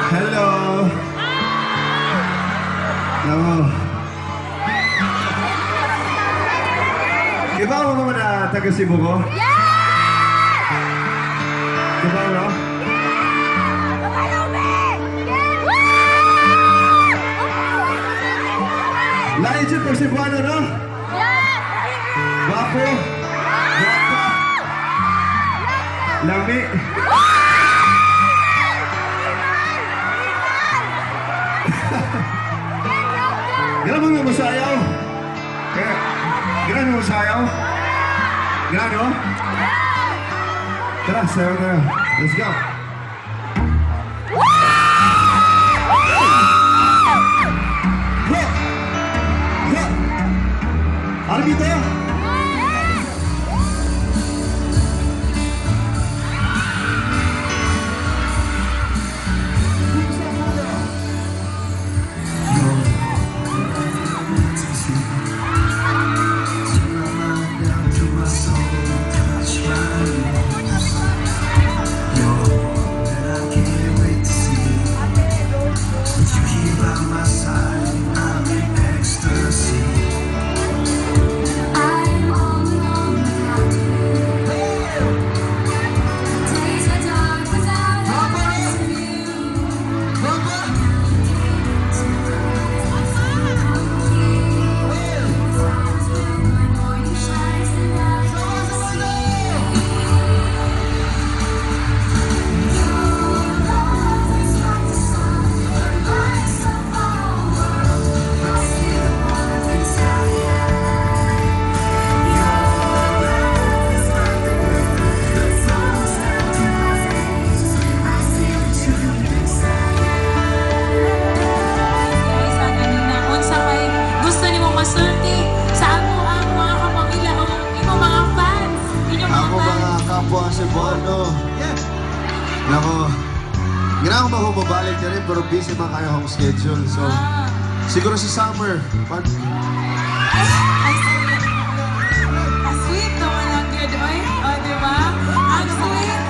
Hello! Namo. Iba mo naman na taga Cebu ko? Yeah! Iba mo? Lain dyan po Cebuano, no? Guwapo? Guwapa? Lami? Gano'n mo yung masayaw? Gano'n mo masayaw? Gano'n? Tara, sayaw na. Let's go. Ano dito? Cebuano. Yes. Nako. Ginawa ko bumabalik na rin pero busy man kayo akong schedule. So, siguro sa summer. Ang sweet naman ang good oy. O, diba? Ang sweet.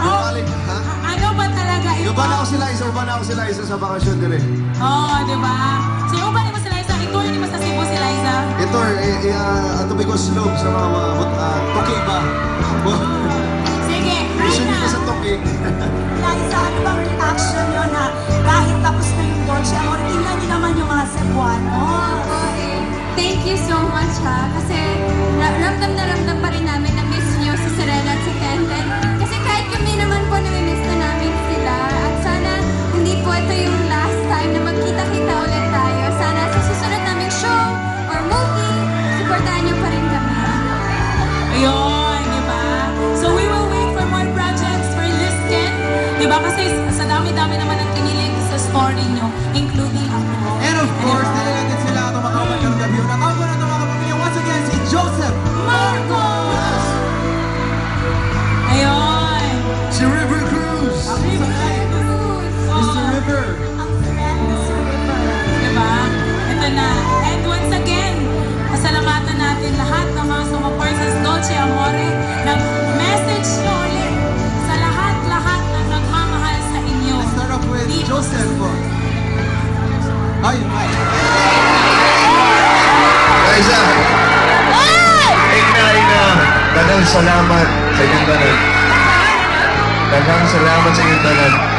Bumalik, ha? Ano ba talaga ito? Uban ako sila isa sa bakasyon din eh. Oo, diba? So, yung uban mo sila isa, ito yun mo sa Cebu sila isa. Ito, atubi ko slope sa mga tuki ba? Sige, Mission Rina. ko sa tuki. Liza, ano bang reaction nyo na kahit tapos na yung Dolce Amor, tingnan nyo naman yung mga Cebuano? Thank you so much ha. Kasi ramdam na ramdam pa rin namin na miss nyo si Serena at si Kenten. Kasi kahit kami naman po nami-miss na namin sila. At sana hindi po ito yung last time na magkita-kita ulit tayo. Sana sa susunod naming show or movie, supportahan nyo pa rin kami. Ayun, diba? So, we will wait for more projects for Lisken. Diba? Kasi sa dami-dami naman ang kinilig sa story nyo, including ako. And of course, nilagyan sila itong mga kapatid ng review. Natawag na itong mga kapatid. Once again, si Joseph Marcos! Ayun! Si River Cruz. Mr. River. Ang friend si River. Diba? Ito na. And once again, pasalamatan natin lahat ng mga sumuport sa Dolce Amore ng message nyo ulit sa lahat-lahat na nagmamahal sa inyo. Let's start off with Joseph. Ay. Liza! Ina! Dagang salamat sa inyong tanan. Dagang salamat sa inyong tanan.